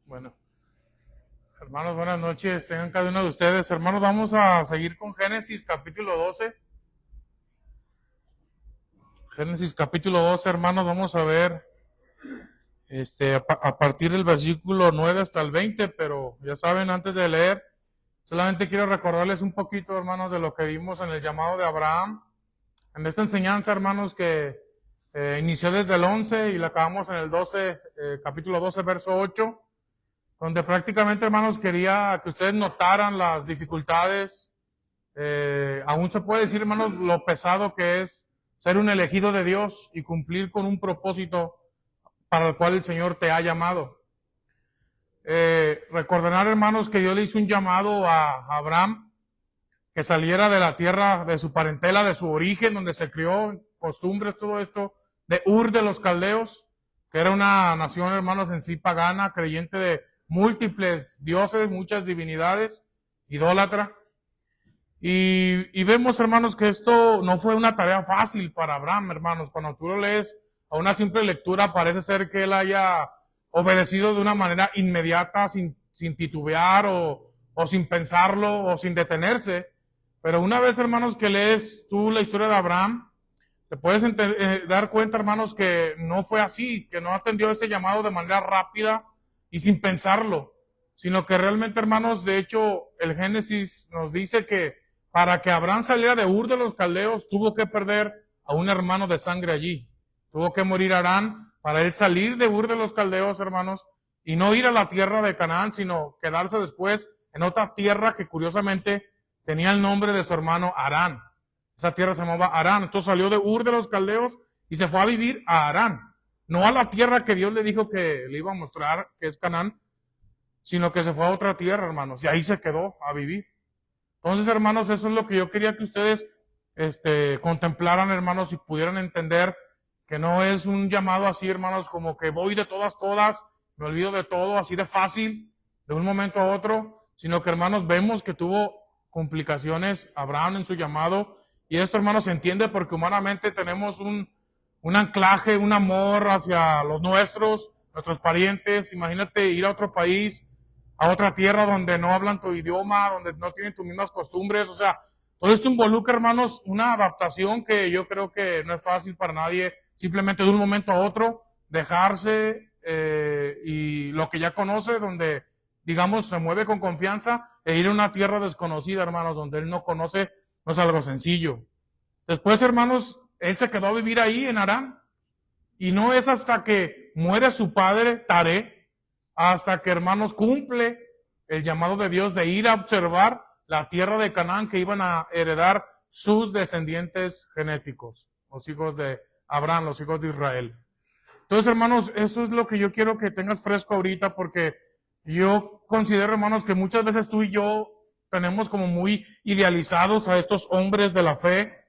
Bueno, hermanos, buenas noches. Tengan cada uno de ustedes. Hermanos, vamos a seguir con Génesis capítulo 12. Génesis capítulo 12, hermanos, vamos a ver a partir del versículo 9 hasta el 20, pero ya saben, antes de leer, solamente quiero recordarles un poquito, hermanos, de lo que vimos en el llamado de Abraham. En esta enseñanza, hermanos, que inició desde el 11 y la acabamos en el 12, capítulo 12, verso 8. Donde prácticamente, hermanos, quería que ustedes notaran las dificultades, aún se puede decir, hermanos, lo pesado que es ser un elegido de Dios y cumplir con un propósito para el cual el Señor te ha llamado. Recordarán, hermanos, que Dios le hizo un llamado a Abraham, que saliera de la tierra, de su parentela, de su origen, donde se crió, costumbres, todo esto, de Ur de los Caldeos, que era una nación, hermanos, en sí pagana, creyente de múltiples dioses, muchas divinidades, idólatra. Y vemos, hermanos, que esto no fue una tarea fácil para Abraham, hermanos. Cuando tú lo lees a una simple lectura, parece ser que él haya obedecido de una manera inmediata, sin titubear o sin pensarlo o sin detenerse. Pero una vez, hermanos, que lees tú la historia de Abraham, te puedes dar cuenta, hermanos, que no fue así, que no atendió ese llamado de manera rápida y sin pensarlo, sino que realmente, hermanos, de hecho, el Génesis nos dice que para que Abraham saliera de Ur de los Caldeos, tuvo que perder a un hermano de sangre allí. Tuvo que morir Harán para él salir de Ur de los Caldeos, hermanos, y no ir a la tierra de Canaán, sino quedarse después en otra tierra que curiosamente tenía el nombre de su hermano Harán. Esa tierra se llamaba Harán. Entonces salió de Ur de los Caldeos y se fue a vivir a Harán. No a la tierra que Dios le dijo que le iba a mostrar, que es Canaán, sino que se fue a otra tierra, hermanos, y ahí se quedó a vivir. Entonces, hermanos, eso es lo que yo quería que ustedes contemplaran, hermanos, y pudieran entender que no es un llamado así, hermanos, como que voy de todas, me olvido de todo, así de fácil, de un momento a otro, sino que, hermanos, vemos que tuvo complicaciones Abraham en su llamado, y esto, hermanos, se entiende porque humanamente tenemos un anclaje, un amor hacia los nuestros parientes. Imagínate ir a otro país, a otra tierra donde no hablan tu idioma, donde no tienen tus mismas costumbres. O sea, todo esto involucra, hermanos, una adaptación que yo creo que no es fácil para nadie, simplemente de un momento a otro, dejarse y lo que ya conoce, donde, digamos, se mueve con confianza, e ir a una tierra desconocida, hermanos, donde él no conoce, no es algo sencillo. Después, hermanos, él se quedó a vivir ahí en Harán, y no es hasta que muere su padre, Taré, hasta que, hermanos, cumple el llamado de Dios de ir a observar la tierra de Canaán que iban a heredar sus descendientes genéticos, los hijos de Abraham, los hijos de Israel. Entonces, hermanos, eso es lo que yo quiero que tengas fresco ahorita, porque yo considero, hermanos, que muchas veces tú y yo tenemos como muy idealizados a estos hombres de la fe,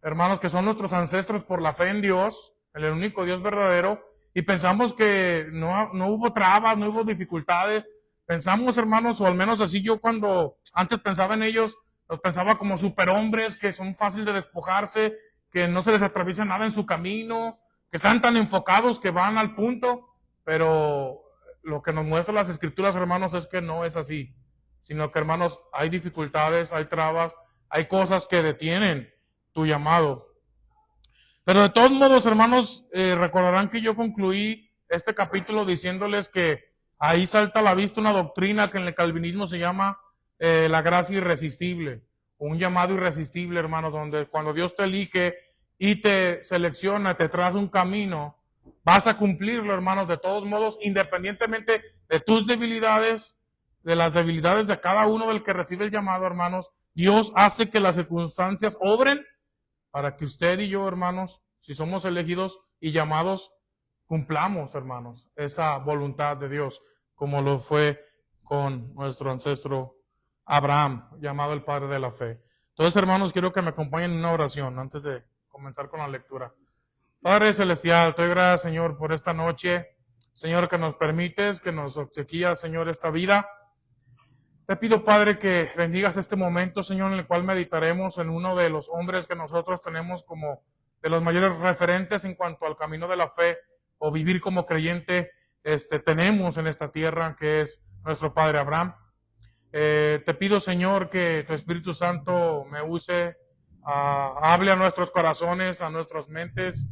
hermanos, que son nuestros ancestros por la fe en Dios, el único Dios verdadero, y pensamos que no hubo trabas, no hubo dificultades. Pensamos, hermanos, o al menos así yo cuando antes pensaba en ellos, los pensaba como superhombres, que son fáciles de despojarse, que no se les atraviesa nada en su camino, que están tan enfocados que van al punto, pero lo que nos muestran las escrituras, hermanos, es que no es así, sino que, hermanos, hay dificultades, hay trabas, hay cosas que detienen tu llamado. Pero de todos modos, hermanos, recordarán que yo concluí este capítulo diciéndoles que ahí salta a la vista una doctrina que en el calvinismo se llama la gracia irresistible, un llamado irresistible, hermanos, donde cuando Dios te elige y te selecciona, te traza un camino, vas a cumplirlo, hermanos, de todos modos, independientemente de tus debilidades, de las debilidades de cada uno del que recibe el llamado, hermanos. Dios hace que las circunstancias obren para que usted y yo, hermanos, si somos elegidos y llamados, cumplamos, hermanos, esa voluntad de Dios, como lo fue con nuestro ancestro Abraham, llamado el Padre de la Fe. Entonces, hermanos, quiero que me acompañen en una oración antes de comenzar con la lectura. Padre Celestial, te doy gracias, Señor, por esta noche. Señor, que nos permites, que nos obsequias, Señor, esta vida. Te pido, Padre, que bendigas este momento, Señor, en el cual meditaremos en uno de los hombres que nosotros tenemos como de los mayores referentes en cuanto al camino de la fe o vivir como creyente, tenemos en esta tierra, que es nuestro Padre Abraham. Te pido, Señor, que tu Espíritu Santo me use, hable a nuestros corazones, a nuestras mentes,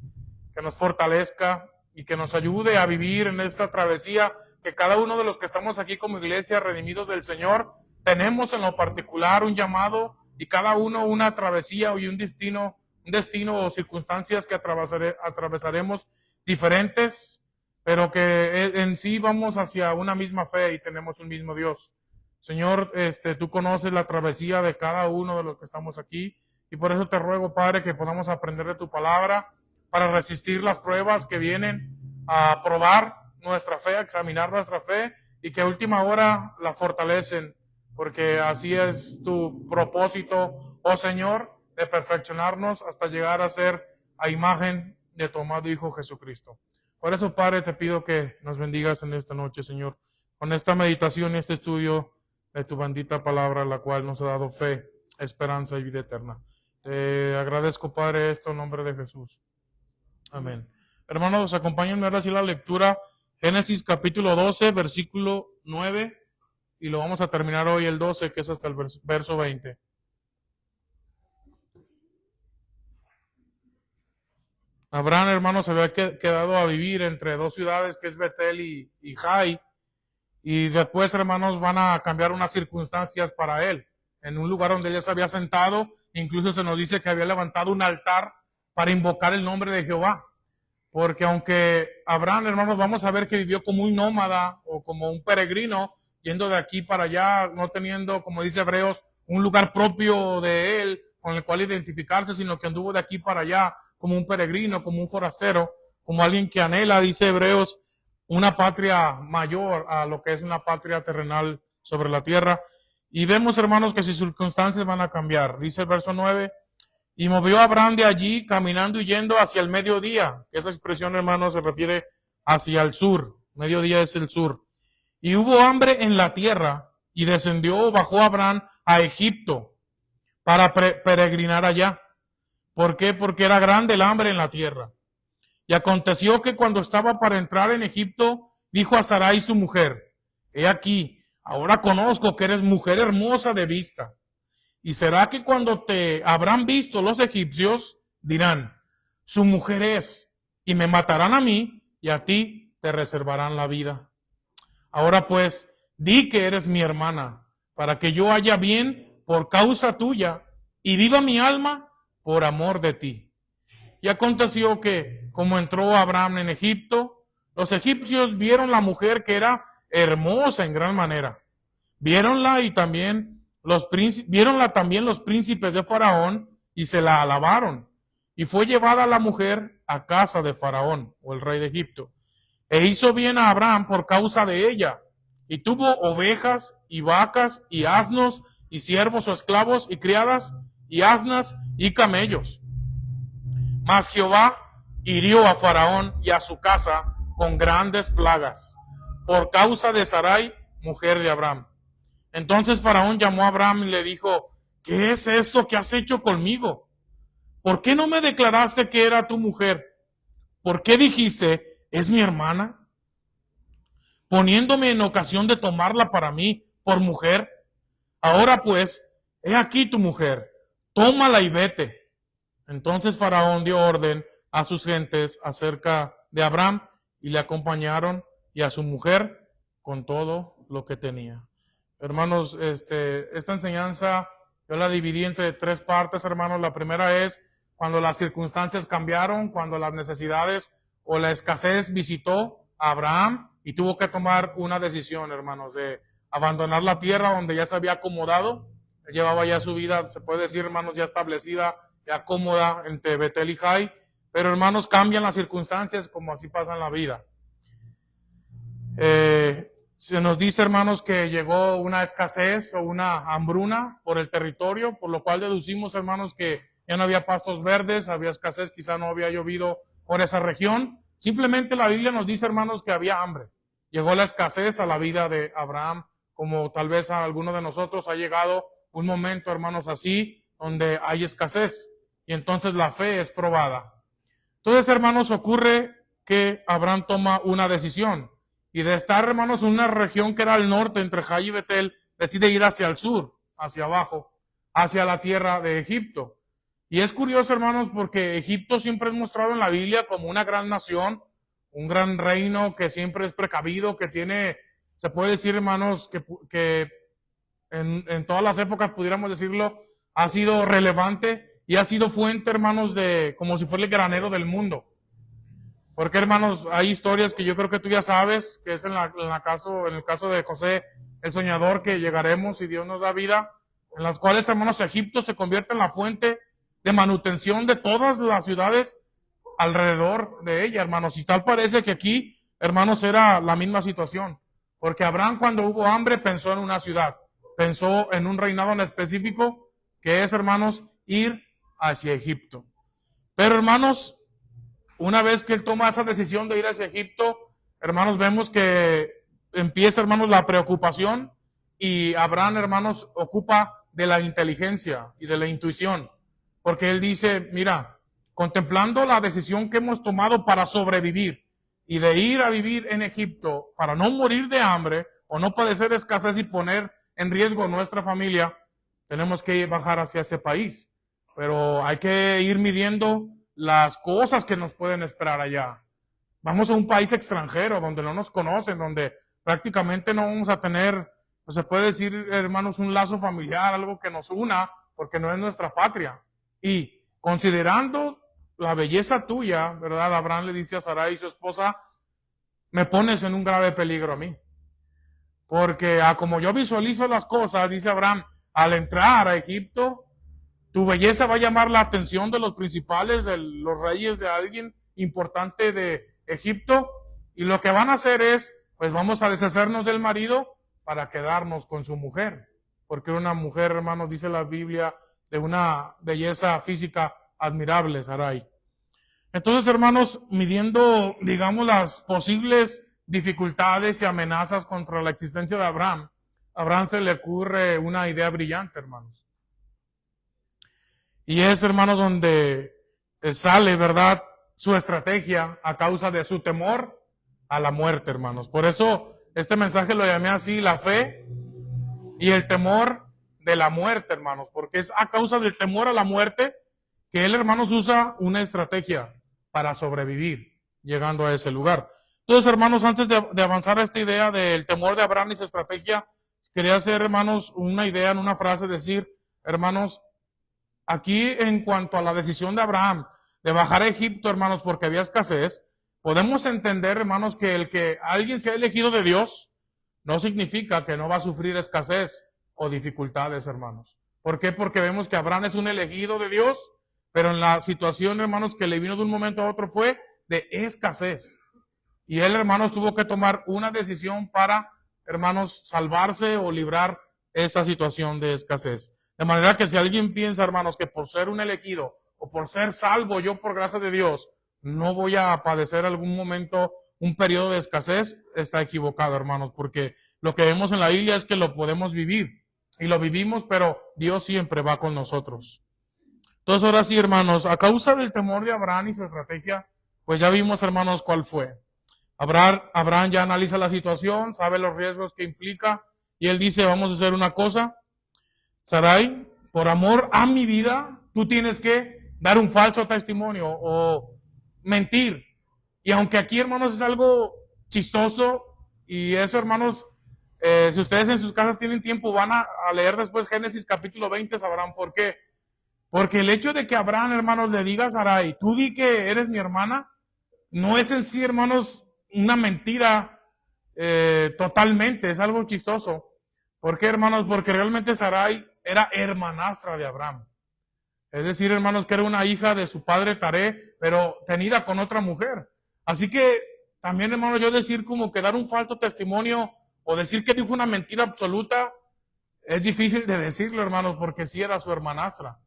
que nos fortalezca y que nos ayude a vivir en esta travesía que cada uno de los que estamos aquí como iglesia, redimidos del Señor, tenemos en lo particular un llamado y cada uno una travesía y un destino o circunstancias que atravesaremos diferentes, pero que en sí vamos hacia una misma fe y tenemos un mismo Dios. Señor, tú conoces la travesía de cada uno de los que estamos aquí y por eso te ruego, Padre, que podamos aprender de tu palabra para resistir las pruebas que vienen a probar nuestra fe, a examinar nuestra fe y que a última hora la fortalecen, porque así es tu propósito, oh Señor, de perfeccionarnos hasta llegar a ser a imagen de tu amado Hijo Jesucristo. Por eso, Padre, te pido que nos bendigas en esta noche, Señor, con esta meditación y este estudio de tu bendita palabra, la cual nos ha dado fe, esperanza y vida eterna. Te agradezco, Padre, esto en nombre de Jesús. Amén. Hermanos, acompáñenme ahora sí la lectura, Génesis capítulo 12, versículo 9, y lo vamos a terminar hoy el 12, que es hasta el verso 20. Abraham, hermanos, se había quedado a vivir entre dos ciudades, que es Betel y Jai, y después, hermanos, van a cambiar unas circunstancias para él. En un lugar donde él se había sentado, incluso se nos dice que había levantado un altar para invocar el nombre de Jehová. Porque aunque Abraham, hermanos, vamos a ver que vivió como un nómada o como un peregrino, yendo de aquí para allá, no teniendo, como dice Hebreos, un lugar propio de él con el cual identificarse, sino que anduvo de aquí para allá como un peregrino, como un forastero, como alguien que anhela, dice Hebreos, una patria mayor a lo que es una patria terrenal sobre la tierra. Y vemos, hermanos, que sus circunstancias van a cambiar. Dice el verso 9, y movió a Abraham de allí, caminando y yendo hacia el mediodía. Esa expresión, hermanos, se refiere hacia el sur. Mediodía es el sur. Y hubo hambre en la tierra, y bajó Abraham a Egipto para peregrinar allá. ¿Por qué? Porque era grande el hambre en la tierra. Y aconteció que cuando estaba para entrar en Egipto, dijo a Sarai su mujer, he aquí, ahora conozco que eres mujer hermosa de vista. Y será que cuando te habrán visto los egipcios, dirán, su mujer es, y me matarán a mí, y a ti te reservarán la vida. Ahora pues, di que eres mi hermana, para que yo haya bien por causa tuya, y viva mi alma por amor de ti. Y aconteció que, como entró Abraham en Egipto, los egipcios vieron la mujer que era hermosa en gran manera. Viéronla también los príncipes de Faraón y se la alabaron. Y fue llevada la mujer a casa de Faraón, o el rey de Egipto. E hizo bien a Abraham por causa de ella. Y tuvo ovejas y vacas y asnos y siervos o esclavos y criadas y asnas y camellos. Mas Jehová hirió a Faraón y a su casa con grandes plagas, por causa de Sarai, mujer de Abraham. Entonces Faraón llamó a Abraham y le dijo, ¿qué es esto que has hecho conmigo? ¿Por qué no me declaraste que era tu mujer? ¿Por qué dijiste, es mi hermana? Poniéndome en ocasión de tomarla para mí por mujer. Ahora pues, he aquí tu mujer, tómala y vete. Entonces Faraón dio orden a sus gentes acerca de Abraham y le acompañaron y a su mujer con todo lo que tenía. Hermanos, esta enseñanza yo la dividí entre tres partes, hermanos. La primera es cuando las circunstancias cambiaron, cuando las necesidades o la escasez visitó a Abraham y tuvo que tomar una decisión, hermanos, de abandonar la tierra donde ya se había acomodado. Él llevaba ya su vida, se puede decir, hermanos, ya establecida, ya cómoda entre Betel y Jai, pero hermanos, cambian las circunstancias como así pasa en la vida. Se nos dice, hermanos, que llegó una escasez o una hambruna por el territorio, por lo cual deducimos, hermanos, que ya no había pastos verdes, había escasez, quizá no había llovido por esa región. Simplemente la Biblia nos dice, hermanos, que había hambre. Llegó la escasez a la vida de Abraham, como tal vez a alguno de nosotros ha llegado un momento, hermanos, así, donde hay escasez. Y entonces la fe es probada. Entonces, hermanos, ocurre que Abraham toma una decisión. Y de estar, hermanos, en una región que era al norte, entre Jai y Betel, decide ir hacia el sur, hacia abajo, hacia la tierra de Egipto. Y es curioso, hermanos, porque Egipto siempre es mostrado en la Biblia como una gran nación, un gran reino que siempre es precavido, que tiene, se puede decir, hermanos, que en todas las épocas, pudiéramos decirlo, ha sido relevante y ha sido fuente, hermanos, de como si fuera el granero del mundo. Porque, hermanos, hay historias que yo creo que tú ya sabes, que es en el caso de José, el soñador, que llegaremos si Dios nos da vida, en las cuales, hermanos, Egipto se convierte en la fuente de manutención de todas las ciudades alrededor de ella, hermanos. Y tal parece que aquí, hermanos, era la misma situación. Porque Abraham, cuando hubo hambre, pensó en una ciudad, pensó en un reinado en específico, que es, hermanos, ir hacia Egipto. Pero, hermanos, una vez que él toma esa decisión de ir hacia Egipto, hermanos, vemos que empieza, hermanos, la preocupación, y Abraham, hermanos, ocupa de la inteligencia y de la intuición, porque él dice, mira, contemplando la decisión que hemos tomado para sobrevivir y de ir a vivir en Egipto para no morir de hambre o no padecer escasez y poner en riesgo nuestra familia, tenemos que bajar hacia ese país. Pero hay que ir midiendo las cosas que nos pueden esperar allá. Vamos a un país extranjero donde no nos conocen, donde prácticamente no vamos a tener, pues se puede decir, hermanos, un lazo familiar, algo que nos una, porque no es nuestra patria. Y considerando la belleza tuya, ¿verdad? Abraham le dice a Sarai, su esposa, me pones en un grave peligro a mí. Porque como yo visualizo las cosas, dice Abraham, al entrar a Egipto, tu belleza va a llamar la atención de los principales, de los reyes, de alguien importante de Egipto, y lo que van a hacer es, pues vamos a deshacernos del marido para quedarnos con su mujer, porque era una mujer, hermanos, dice la Biblia, de una belleza física admirable, Sarai. Entonces, hermanos, midiendo, digamos, las posibles dificultades y amenazas contra la existencia de Abraham, a Abraham se le ocurre una idea brillante, hermanos. Y es, hermanos, donde sale, ¿verdad?, su estrategia a causa de su temor a la muerte, hermanos. Por eso este mensaje lo llamé así, la fe y el temor de la muerte, hermanos, porque es a causa del temor a la muerte que él, hermanos, usa una estrategia para sobrevivir llegando a ese lugar. Entonces, hermanos, antes de avanzar a esta idea del temor de Abraham y su estrategia, quería hacer, hermanos, una idea en una frase, decir, hermanos, aquí en cuanto a la decisión de Abraham de bajar a Egipto, hermanos, porque había escasez, podemos entender, hermanos, que el que alguien sea elegido de Dios no significa que no va a sufrir escasez o dificultades, hermanos. ¿Por qué? Porque vemos que Abraham es un elegido de Dios, pero en la situación, hermanos, que le vino de un momento a otro fue de escasez. Y él, hermanos, tuvo que tomar una decisión para, hermanos, salvarse o librar esa situación de escasez. De manera que si alguien piensa, hermanos, que por ser un elegido o por ser salvo yo por gracia de Dios, no voy a padecer algún momento un periodo de escasez, está equivocado, hermanos, porque lo que vemos en la Biblia es que lo podemos vivir. Y lo vivimos, pero Dios siempre va con nosotros. Entonces, ahora sí, hermanos, a causa del temor de Abraham y su estrategia, pues ya vimos, hermanos, cuál fue. Abraham ya analiza la situación, sabe los riesgos que implica, y él dice, vamos a hacer una cosa, Sarai, por amor a mi vida, tú tienes que dar un falso testimonio o mentir. Y aunque aquí, hermanos, es algo chistoso, y eso, hermanos, si ustedes en sus casas tienen tiempo, van a leer después Génesis capítulo 20, sabrán por qué. Porque el hecho de que Abraham, hermanos, le diga a Sarai, tú di que eres mi hermana, no es en sí, hermanos, una mentira totalmente, es algo chistoso. ¿Por qué, hermanos? Porque realmente Sarai era hermanastra de Abraham. Es decir, hermanos, que era una hija de su padre Taré, pero tenida con otra mujer. Así que también, hermanos, yo decir como que dar un falso testimonio o decir que dijo una mentira absoluta es difícil de decirlo, hermanos, porque sí era su hermanastra.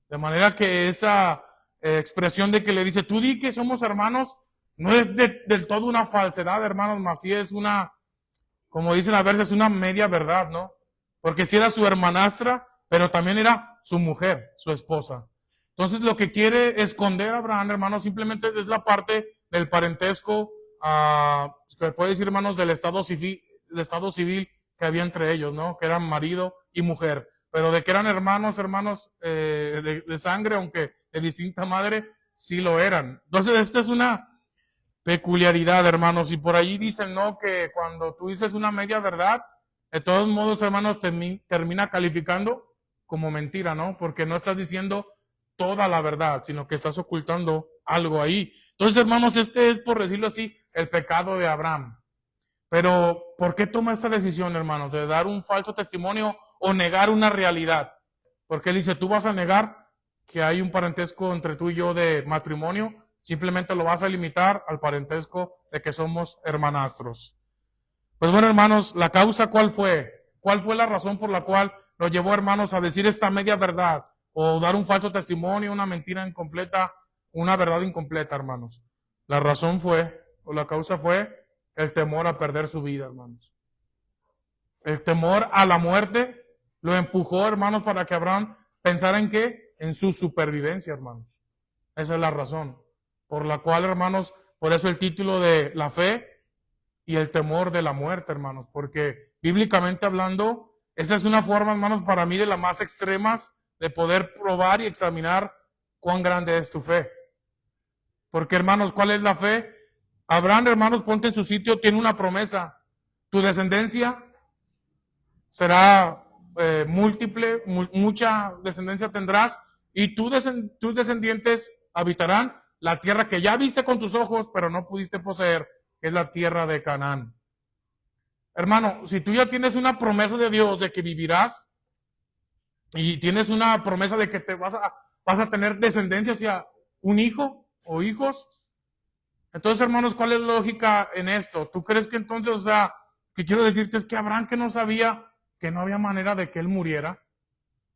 De manera que esa expresión de que le dice, tú di que somos hermanos, no es del todo una falsedad, hermanos, más sí es una, como dicen a veces, una media verdad, ¿no? Porque sí era su hermanastra, pero también era su mujer, su esposa. Entonces lo que quiere esconder Abraham, hermanos, simplemente es la parte del parentesco se puede decir, hermanos, del estado civil que había entre ellos, ¿no? Que eran marido y mujer. Pero de que eran hermanos de sangre, aunque de distinta madre, sí lo eran. Entonces, esta es una peculiaridad, hermanos. Y por ahí dicen, ¿no? Que cuando tú dices una media verdad, de todos modos, hermanos, termina calificando como mentira, ¿no? Porque no estás diciendo toda la verdad, sino que estás ocultando algo ahí. Entonces, hermanos, este es, por decirlo así, el pecado de Abraham. Pero, ¿por qué toma esta decisión, hermanos, de dar un falso testimonio o negar una realidad? Porque él dice, tú vas a negar que hay un parentesco entre tú y yo de matrimonio, simplemente lo vas a limitar al parentesco de que somos hermanastros. Pues bueno, hermanos, la causa, ¿cuál fue? ¿Cuál fue la razón por la cual lo llevó, hermanos, a decir esta media verdad? O dar un falso testimonio, una mentira incompleta, una verdad incompleta, hermanos. La razón fue, o la causa fue, el temor a perder su vida, hermanos. El temor a la muerte lo empujó, hermanos, para que Abraham pensara en qué? En su supervivencia, hermanos. Esa es la razón. Por la cual, hermanos, por eso el título de la fe y el temor de la muerte, hermanos. Porque bíblicamente hablando, esa es una forma, hermanos, para mí de las más extremas de poder probar y examinar cuán grande es tu fe. Porque, hermanos, ¿cuál es la fe? Abraham, hermanos, ponte en su sitio, tiene una promesa. Tu descendencia será múltiple, mucha descendencia tendrás, y tus descendientes habitarán la tierra que ya viste con tus ojos, pero no pudiste poseer, que es la tierra de Canaán. Hermano, si tú ya tienes una promesa de Dios de que vivirás, y tienes una promesa de que te vas a tener descendencia hacia un hijo o hijos, entonces, hermanos, ¿cuál es la lógica en esto? ¿Tú crees que entonces, o sea, que quiero decirte es que Abraham que no sabía que no había manera de que él muriera?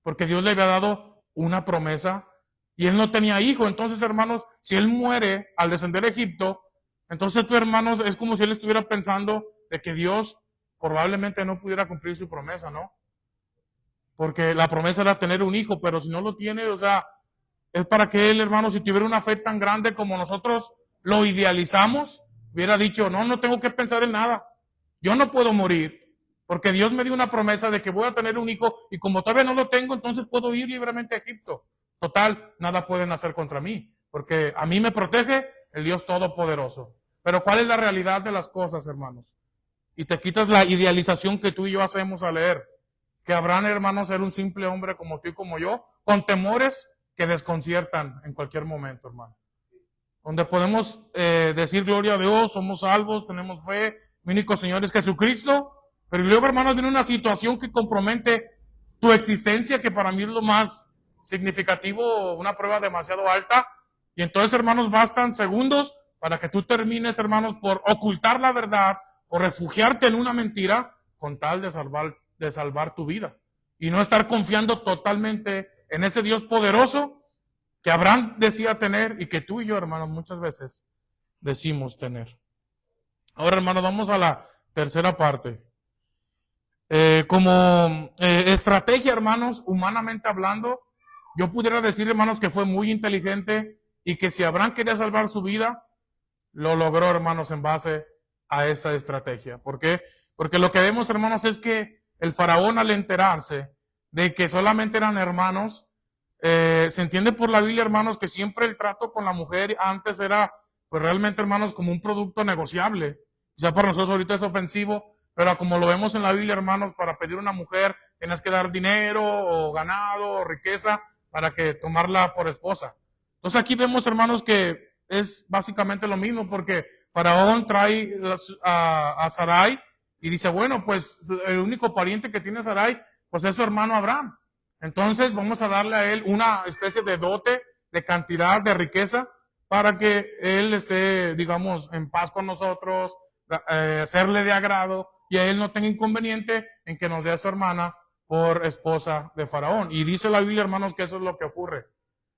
Porque Dios le había dado una promesa y él no tenía hijo. Entonces, hermanos, si él muere al descender a Egipto, entonces tú, hermanos, es como si él estuviera pensando de que Dios probablemente no pudiera cumplir su promesa, ¿no? Porque la promesa era tener un hijo, pero si no lo tiene, o sea, es para que él, hermano, si tuviera una fe tan grande como nosotros lo idealizamos, hubiera dicho, no tengo que pensar en nada. Yo no puedo morir, porque Dios me dio una promesa de que voy a tener un hijo, y como todavía no lo tengo, entonces puedo ir libremente a Egipto. Total, nada pueden hacer contra mí, porque a mí me protege el Dios Todopoderoso. Pero ¿cuál es la realidad de las cosas, hermanos? Y te quitas la idealización que tú y yo hacemos al leer. Que Abraham, hermanos, era un simple hombre como tú y como yo, con temores que desconciertan en cualquier momento, hermano. Donde podemos decir gloria a Dios, somos salvos, tenemos fe, mi único Señor es Jesucristo, pero luego, hermanos, viene una situación que compromete tu existencia, que para mí es lo más significativo, una prueba demasiado alta, y entonces, hermanos, bastan segundos para que tú termines, hermanos, por ocultar la verdad o refugiarte en una mentira con tal de salvar tu vida y no estar confiando totalmente en ese Dios poderoso que Abraham decía tener y que tú y yo, hermanos, muchas veces decimos tener. Ahora, hermanos, vamos a la tercera parte. Como estrategia, hermanos, humanamente hablando, yo pudiera decir, hermanos, que fue muy inteligente y que si Abraham quería salvar su vida, lo logró, hermanos, en base a esa estrategia. ¿Por qué? Porque lo que vemos, hermanos, es que el faraón, al enterarse de que solamente eran hermanos, se entiende por la Biblia, hermanos, que siempre el trato con la mujer antes era, pues realmente, hermanos, como un producto negociable. Ya para nosotros ahorita es ofensivo, pero como lo vemos en la Biblia, hermanos, para pedir una mujer tienes que dar dinero o ganado o riqueza para que tomarla por esposa. Entonces aquí vemos, hermanos, que es básicamente lo mismo, porque Faraón trae a Sarai y dice, bueno, pues el único pariente que tiene Sarai, pues es su hermano Abraham. Entonces vamos a darle a él una especie de dote, de cantidad, de riqueza, para que él esté, digamos, en paz con nosotros, hacerle de agrado, y a él no tenga inconveniente en que nos dé a su hermana por esposa de Faraón. Y dice la Biblia, hermanos, que eso es lo que ocurre.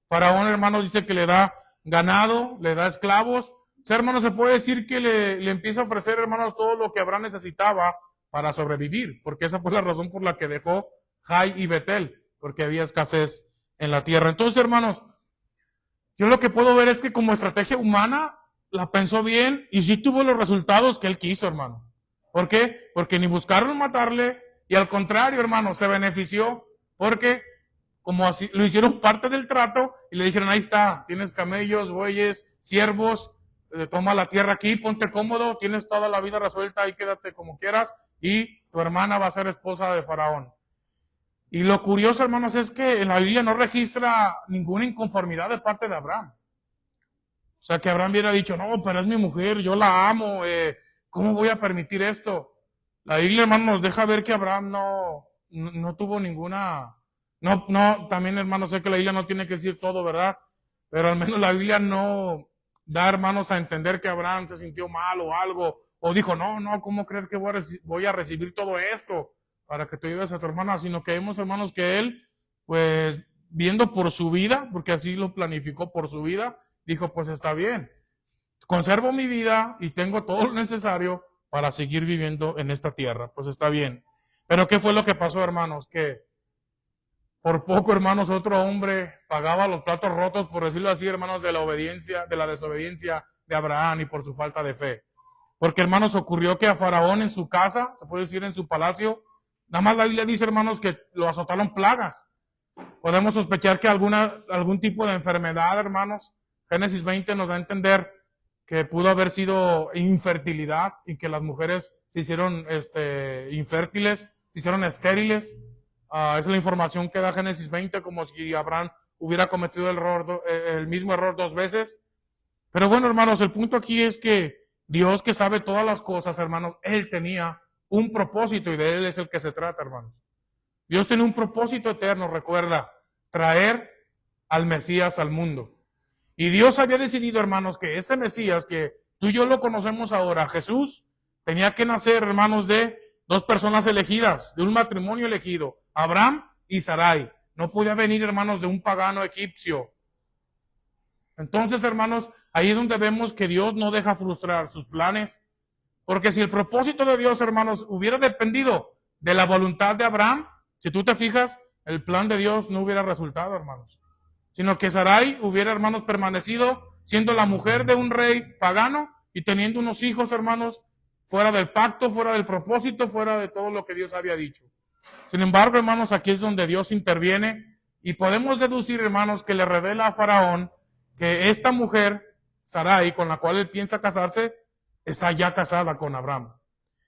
Faraón, hermanos, dice que le da ganado, le da esclavos. O sea, hermanos, se puede decir que le empieza a ofrecer, hermanos, todo lo que Abraham necesitaba para sobrevivir, porque esa fue la razón por la que dejó Jai y Betel, porque había escasez en la tierra. Entonces, hermanos, yo lo que puedo ver es que como estrategia humana, la pensó bien y sí tuvo los resultados que él quiso, hermano. ¿Por qué? Porque ni buscaron matarle y al contrario, hermano, se benefició porque como así lo hicieron parte del trato y le dijeron, ahí está, tienes camellos, bueyes, siervos, toma la tierra aquí, ponte cómodo, tienes toda la vida resuelta, ahí quédate como quieras y tu hermana va a ser esposa de Faraón. Y lo curioso, hermanos, es que en la Biblia no registra ninguna inconformidad de parte de Abraham. O sea, que Abraham hubiera dicho, no, pero es mi mujer, yo la amo, ¿cómo voy a permitir esto? La Biblia, hermanos, nos deja ver que Abraham no tuvo ninguna... también, hermanos, sé que la Biblia no tiene que decir todo, ¿verdad? Pero al menos la Biblia no da, hermanos, a entender que Abraham se sintió mal o algo, o dijo, no, ¿cómo crees que voy a recibir todo esto para que te ayudes a tu hermana? Sino que vemos, hermanos, que él, pues, viendo por su vida, porque así lo planificó por su vida, dijo, pues está bien, conservo mi vida y tengo todo lo necesario para seguir viviendo en esta tierra, pues está bien. Pero ¿qué fue lo que pasó, hermanos? Que por poco, hermanos, otro hombre pagaba los platos rotos, por decirlo así, hermanos, de la desobediencia de Abraham y por su falta de fe. Porque, hermanos, ocurrió que a Faraón en su casa, se puede decir en su palacio, nada más la Biblia dice, hermanos, que lo azotaron plagas. Podemos sospechar que algún tipo de enfermedad, hermanos. Génesis 20 nos da a entender que pudo haber sido infertilidad y que las mujeres se hicieron infértiles, se hicieron estériles. Esa es la información que da Génesis 20, como si Abraham hubiera cometido el mismo error 2 veces. Pero bueno, hermanos, el punto aquí es que Dios, que sabe todas las cosas, hermanos, Él tenía un propósito y de Él es el que se trata, hermanos. Dios tiene un propósito eterno, recuerda, traer al Mesías al mundo. Y Dios había decidido, hermanos, que ese Mesías que tú y yo lo conocemos ahora, Jesús, tenía que nacer, hermanos, de 2 personas elegidas, de un matrimonio elegido, Abraham y Sarai. No podía venir, hermanos, de un pagano egipcio. Entonces, hermanos, ahí es donde vemos que Dios no deja frustrar sus planes. Porque si el propósito de Dios, hermanos, hubiera dependido de la voluntad de Abraham, si tú te fijas, el plan de Dios no hubiera resultado, hermanos. Sino que Sarai hubiera, hermanos, permanecido siendo la mujer de un rey pagano y teniendo unos hijos, hermanos, fuera del pacto, fuera del propósito, fuera de todo lo que Dios había dicho. Sin embargo, hermanos, aquí es donde Dios interviene y podemos deducir, hermanos, que le revela a Faraón que esta mujer, Sarai, con la cual él piensa casarse, está ya casada con Abraham.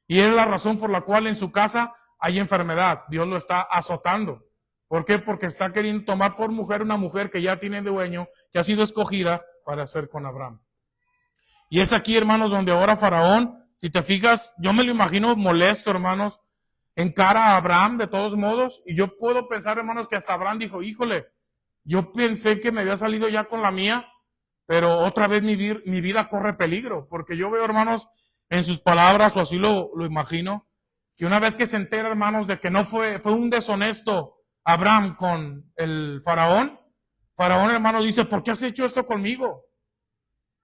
Y es la razón por la cual en su casa hay enfermedad. Dios lo está azotando. ¿Por qué? Porque está queriendo tomar por mujer una mujer que ya tiene dueño, que ha sido escogida para ser con Abraham. Y es aquí, hermanos, donde ahora Faraón, si te fijas, yo me lo imagino molesto, hermanos, encara a Abraham de todos modos. Y yo puedo pensar, hermanos, que hasta Abraham dijo, híjole, yo pensé que me había salido ya con la mía, pero otra vez mi vida corre peligro. Porque yo veo, hermanos, en sus palabras, o así lo imagino, que una vez que se entera, hermanos, de que no fue un deshonesto Abraham con el Faraón, hermano, dice, ¿por qué has hecho esto conmigo?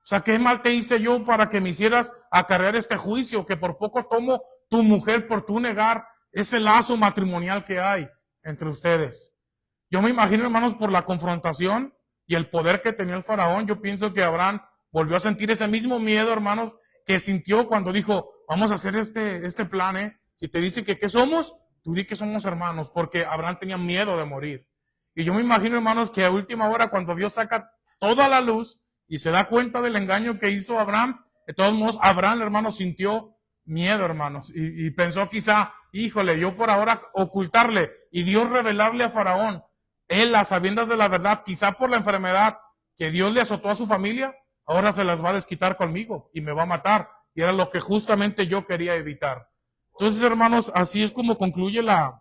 O sea, ¿qué mal te hice yo para que me hicieras acarrear este juicio? Que por poco tomo tu mujer por tu negar ese lazo matrimonial que hay entre ustedes. Yo me imagino, hermanos, por la confrontación y el poder que tenía el Faraón, yo pienso que Abraham volvió a sentir ese mismo miedo, hermanos, que sintió cuando dijo, vamos a hacer este plan, Si te dice que ¿qué somos? Tú di que somos hermanos, porque Abraham tenía miedo de morir. Y yo me imagino, hermanos, que a última hora, cuando Dios saca toda la luz y se da cuenta del engaño que hizo Abraham, de todos modos, Abraham, hermanos, sintió miedo, hermanos, y pensó quizá, híjole, yo por ahora ocultarle y Dios revelarle a Faraón, él a sabiendas de la verdad, quizá por la enfermedad que Dios le azotó a su familia, ahora se las va a desquitar conmigo y me va a matar. Y era lo que justamente yo quería evitar. Entonces, hermanos, así es como concluye la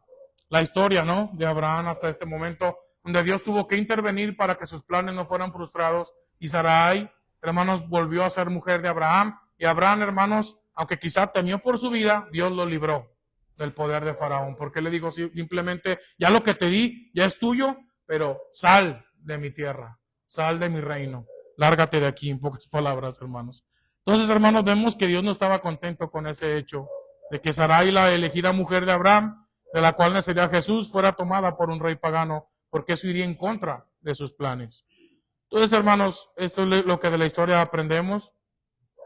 historia, ¿no? De Abraham hasta este momento, donde Dios tuvo que intervenir para que sus planes no fueran frustrados. Y Sarai, hermanos, volvió a ser mujer de Abraham. Y Abraham, hermanos, aunque quizá temió por su vida, Dios lo libró del poder de Faraón. Porque le digo simplemente, ya lo que te di ya es tuyo, pero sal de mi tierra, sal de mi reino. Lárgate de aquí, en pocas palabras, hermanos. Entonces, hermanos, vemos que Dios no estaba contento con ese hecho de que Sarai, la elegida mujer de Abraham, de la cual nacería Jesús, fuera tomada por un rey pagano, porque eso iría en contra de sus planes. Entonces, hermanos, esto es lo que de la historia aprendemos.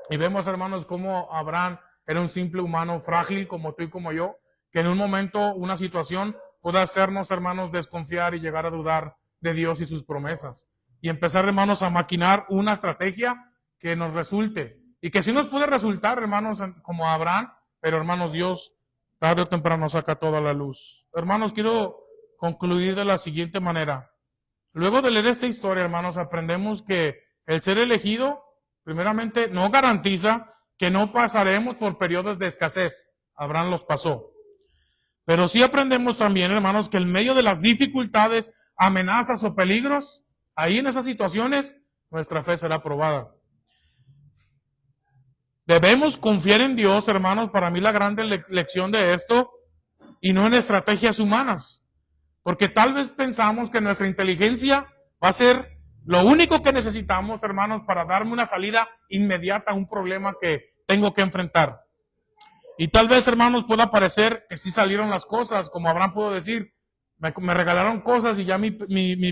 Y vemos, hermanos, cómo Abraham era un simple humano frágil como tú y como yo, que en un momento, una situación puede hacernos, hermanos, desconfiar y llegar a dudar de Dios y sus promesas. Y empezar, hermanos, a maquinar una estrategia que nos resulte. Y que sí nos puede resultar, hermanos, como Abraham, pero, hermanos, Dios tarde o temprano saca toda la luz. Hermanos, quiero concluir de la siguiente manera. Luego de leer esta historia, hermanos, aprendemos que el ser elegido, primeramente, no garantiza que no pasaremos por periodos de escasez. Abraham los pasó. Pero sí aprendemos también, hermanos, que en medio de las dificultades, amenazas o peligros, ahí en esas situaciones, nuestra fe será probada. Debemos confiar en Dios, hermanos, para mí la grande lección de esto, y no en estrategias humanas. Porque tal vez pensamos que nuestra inteligencia va a ser lo único que necesitamos, hermanos, para darme una salida inmediata a un problema que tengo que enfrentar. Y tal vez, hermanos, pueda parecer que sí salieron las cosas, como Abraham pudo decir, me regalaron cosas y ya mi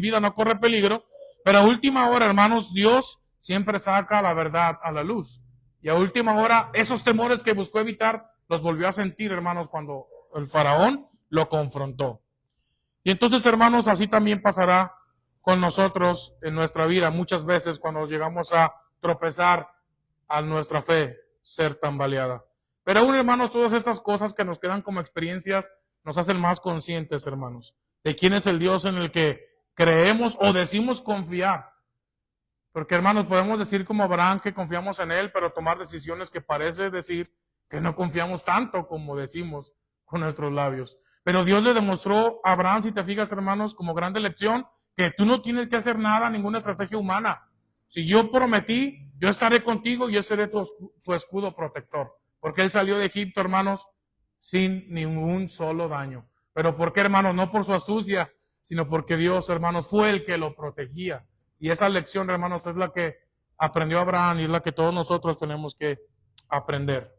vida no corre peligro. Pero a última hora, hermanos, Dios siempre saca la verdad a la luz. Y a última hora, esos temores que buscó evitar, los volvió a sentir, hermanos, cuando el faraón lo confrontó. Y entonces, hermanos, así también pasará con nosotros en nuestra vida. Muchas veces cuando llegamos a tropezar a nuestra fe ser tambaleada. Pero aún, hermanos, todas estas cosas que nos quedan como experiencias nos hacen más conscientes, hermanos, de quién es el Dios en el que creemos o decimos confiar. Porque, hermanos, podemos decir como Abraham que confiamos en Él, pero tomar decisiones que parece decir que no confiamos tanto como decimos con nuestros labios. Pero Dios le demostró a Abraham, si te fijas, hermanos, como grande lección, que tú no tienes que hacer nada, ninguna estrategia humana. Si yo prometí, yo estaré contigo y yo seré tu escudo protector. Porque Él salió de Egipto, hermanos, sin ningún solo daño. ¿Pero por qué, hermanos? No por su astucia, sino porque Dios, hermanos, fue el que lo protegía. Y esa lección, hermanos, es la que aprendió Abraham y es la que todos nosotros tenemos que aprender.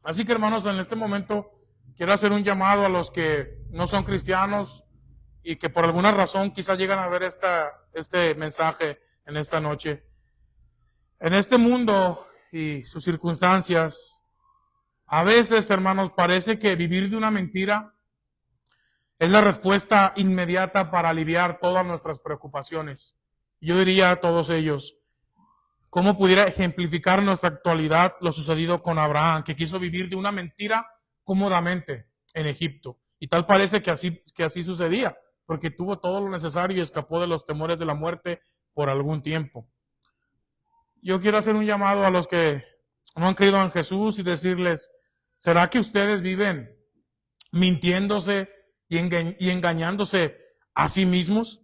Así que, hermanos, en este momento quiero hacer un llamado a los que no son cristianos y que por alguna razón quizás llegan a ver este mensaje en esta noche. En este mundo y sus circunstancias, a veces, hermanos, parece que vivir de una mentira es la respuesta inmediata para aliviar todas nuestras preocupaciones. Yo diría a todos ellos, ¿cómo pudiera ejemplificar en nuestra actualidad lo sucedido con Abraham, que quiso vivir de una mentira cómodamente en Egipto? Y tal parece que así sucedía, porque tuvo todo lo necesario y escapó de los temores de la muerte por algún tiempo. Yo quiero hacer un llamado a los que no han creído en Jesús y decirles, ¿será que ustedes viven mintiéndose y engañándose a sí mismos?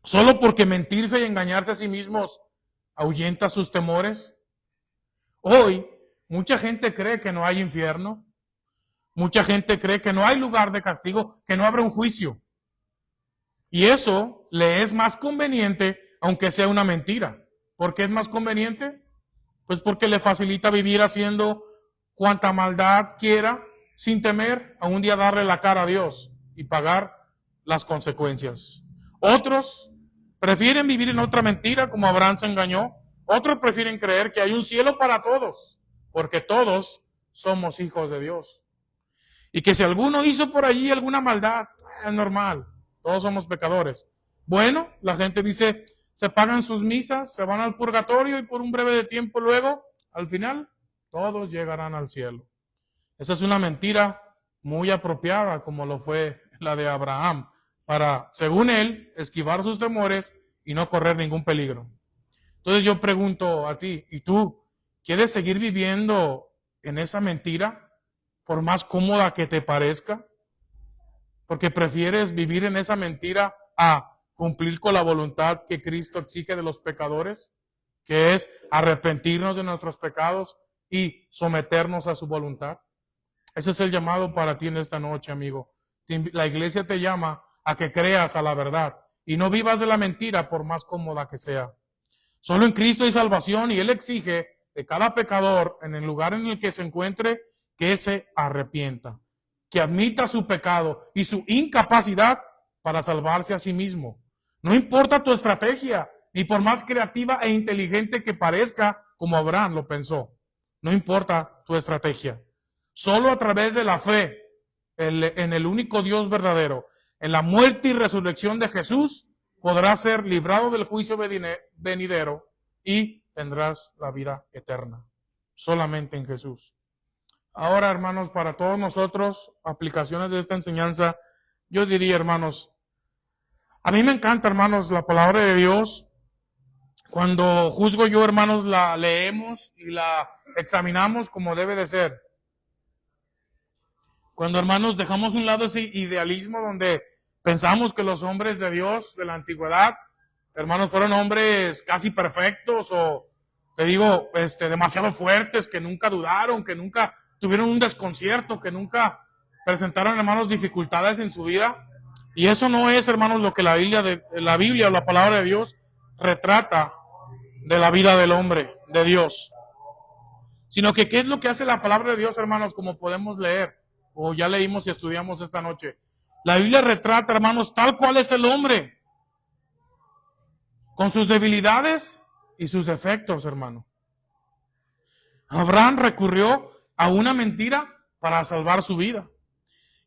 ¿Solo porque mentirse y engañarse a sí mismos ahuyenta sus temores? Hoy, mucha gente cree que no hay infierno. Mucha gente cree que no hay lugar de castigo, que no habrá un juicio. Y eso le es más conveniente, aunque sea una mentira. ¿Por qué es más conveniente? Pues porque le facilita vivir haciendo cuanta maldad quiera, sin temer a un día darle la cara a Dios y pagar las consecuencias. Otros prefieren vivir en otra mentira, como Abraham se engañó. Otros prefieren creer que hay un cielo para todos, porque todos somos hijos de Dios. Y que si alguno hizo por allí alguna maldad, es normal, todos somos pecadores. Bueno, la gente dice, se pagan sus misas, se van al purgatorio y por un breve de tiempo luego, al final, todos llegarán al cielo. Esa es una mentira muy apropiada, como lo fue la de Abraham, para, según él, esquivar sus temores y no correr ningún peligro. Entonces yo pregunto a ti, ¿y tú quieres seguir viviendo en esa mentira, por más cómoda que te parezca? Porque prefieres vivir en esa mentira a cumplir con la voluntad que Cristo exige de los pecadores, que es arrepentirnos de nuestros pecados y someternos a su voluntad. Ese es el llamado para ti en esta noche, amigo. La iglesia te llama a que creas a la verdad y no vivas de la mentira por más cómoda que sea. Solo en Cristo hay salvación y Él exige de cada pecador en el lugar en el que se encuentre que se arrepienta, que admita su pecado y su incapacidad para salvarse a sí mismo. No importa tu estrategia, ni por más creativa e inteligente que parezca, como Abraham lo pensó. No importa tu estrategia. Solo a través de la fe en el único Dios verdadero, en la muerte y resurrección de Jesús, podrás ser librado del juicio venidero y tendrás la vida eterna. Solamente en Jesús. Ahora, hermanos, para todos nosotros, aplicaciones de esta enseñanza, yo diría, hermanos, a mí me encanta, hermanos, la palabra de Dios. Cuando juzgo yo, hermanos, la leemos y la examinamos como debe de ser. Cuando, hermanos, dejamos a un lado ese idealismo donde pensamos que los hombres de Dios de la antigüedad, hermanos, fueron hombres casi perfectos o, te digo, demasiado fuertes, que nunca dudaron, que nunca tuvieron un desconcierto, que nunca presentaron, hermanos, dificultades en su vida. Y eso no es, hermanos, lo que la Biblia o la palabra de Dios retrata de la vida del hombre, de Dios. Sino que, ¿qué es lo que hace la palabra de Dios, hermanos? Como podemos leer, o ya leímos y estudiamos esta noche. La Biblia retrata, hermanos, tal cual es el hombre, con sus debilidades y sus defectos, hermano. Abraham recurrió a una mentira para salvar su vida.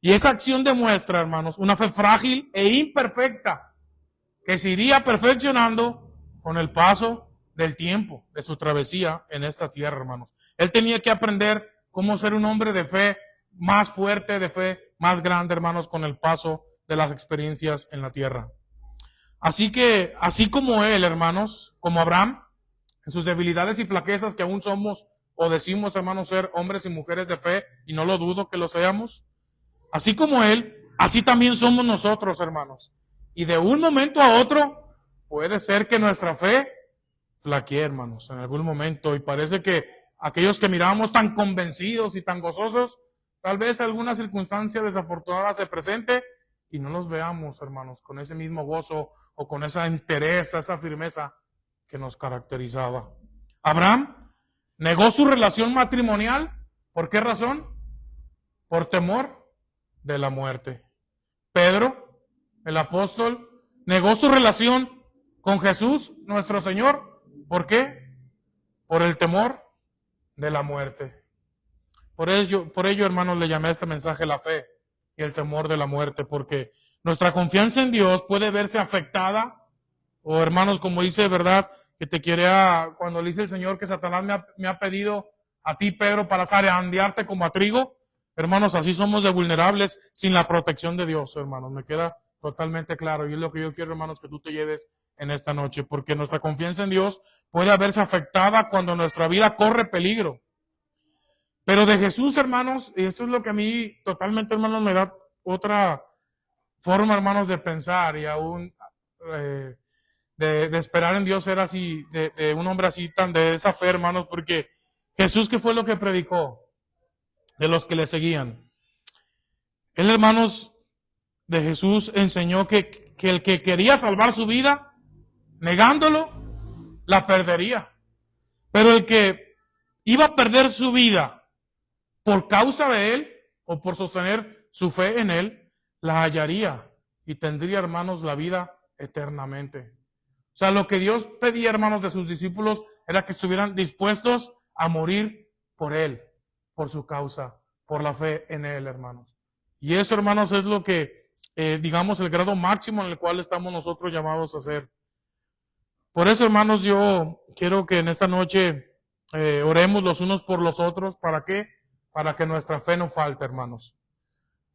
Y esa acción demuestra, hermanos, una fe frágil e imperfecta que se iría perfeccionando con el paso del tiempo de su travesía en esta tierra, hermanos. Él tenía que aprender cómo ser un hombre de fe más fuerte, de fe más grande, hermanos, con el paso de las experiencias en la tierra. Así que, así como él, hermanos, como Abraham, en sus debilidades y flaquezas que aún somos o decimos, hermanos, ser hombres y mujeres de fe, y no lo dudo que lo seamos, así como él, así también somos nosotros, hermanos. Y de un momento a otro, puede ser que nuestra fe flaquee, hermanos, en algún momento. Y parece que aquellos que miramos tan convencidos y tan gozosos, tal vez alguna circunstancia desafortunada se presente y no los veamos, hermanos, con ese mismo gozo o con esa entereza, esa firmeza que nos caracterizaba. Abraham negó su relación matrimonial. ¿Por qué razón? Por temor de la muerte. Pedro, el apóstol, negó su relación con Jesús, nuestro Señor. ¿Por qué? Por el temor de la muerte. Por ello, hermanos, le llamé a este mensaje la fe y el temor de la muerte, porque nuestra confianza en Dios puede verse afectada, o hermanos, como dice, ¿verdad?, que te quiere, cuando le dice el Señor que Satanás me ha pedido a ti, Pedro, para zarandearte como a trigo. Hermanos, así somos de vulnerables sin la protección de Dios, hermanos. Me queda totalmente claro. Y es lo que yo quiero, hermanos, que tú te lleves en esta noche. Porque nuestra confianza en Dios puede verse afectada cuando nuestra vida corre peligro. Pero de Jesús, hermanos, y esto es lo que a mí totalmente, hermanos, me da otra forma, hermanos, de pensar y aún de esperar en Dios, ser así, de un hombre así, tan de esa fe, hermanos, porque Jesús, ¿qué fue lo que predicó? De los que le seguían. Él, hermanos, de Jesús enseñó que el que quería salvar su vida, negándolo, la perdería. Pero el que iba a perder su vida por causa de él o por sostener su fe en él, la hallaría y tendría, hermanos, la vida eternamente. O sea, lo que Dios pedía, hermanos, de sus discípulos era que estuvieran dispuestos a morir por él, por su causa, por la fe en él, hermanos. Y eso, hermanos, es lo que, digamos, el grado máximo en el cual estamos nosotros llamados a hacer. Por eso, hermanos, yo quiero que en esta noche oremos los unos por los otros. ¿Para qué? Para que nuestra fe no falte, hermanos.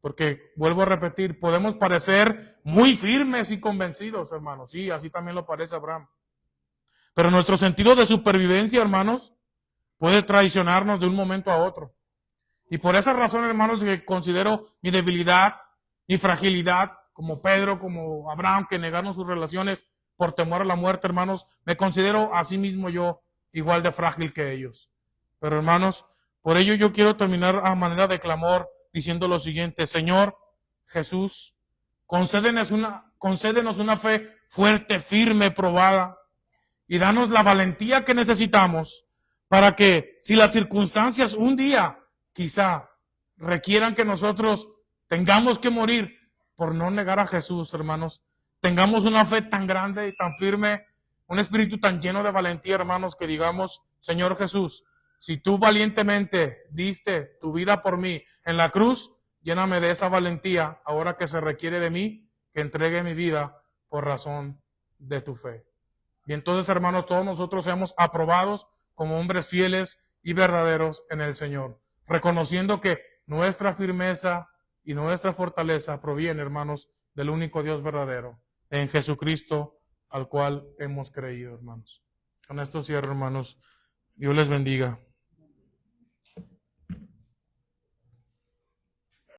Porque, vuelvo a repetir, podemos parecer muy firmes y convencidos, hermanos. Sí, así también lo parece Abraham. Pero nuestro sentido de supervivencia, hermanos, puede traicionarnos de un momento a otro. Y por esa razón, hermanos, que considero mi debilidad, mi fragilidad, como Pedro, como Abraham, que negaron sus relaciones por temor a la muerte, hermanos, me considero a sí mismo yo igual de frágil que ellos. Pero, hermanos, por ello yo quiero terminar a manera de clamor diciendo lo siguiente: Señor Jesús, concédenos una fe fuerte, firme, probada, y danos la valentía que necesitamos para que, si las circunstancias un día quizá requieran que nosotros tengamos que morir por no negar a Jesús, hermanos, tengamos una fe tan grande y tan firme, un espíritu tan lleno de valentía, hermanos, que digamos, Señor Jesús, si tú valientemente diste tu vida por mí en la cruz, lléname de esa valentía ahora que se requiere de mí, que entregue mi vida por razón de tu fe. Y entonces, hermanos, todos nosotros seamos aprobados como hombres fieles y verdaderos en el Señor, reconociendo que nuestra firmeza y nuestra fortaleza proviene, hermanos, del único Dios verdadero, en Jesucristo, al cual hemos creído, hermanos. Con esto cierro, hermanos. Dios les bendiga.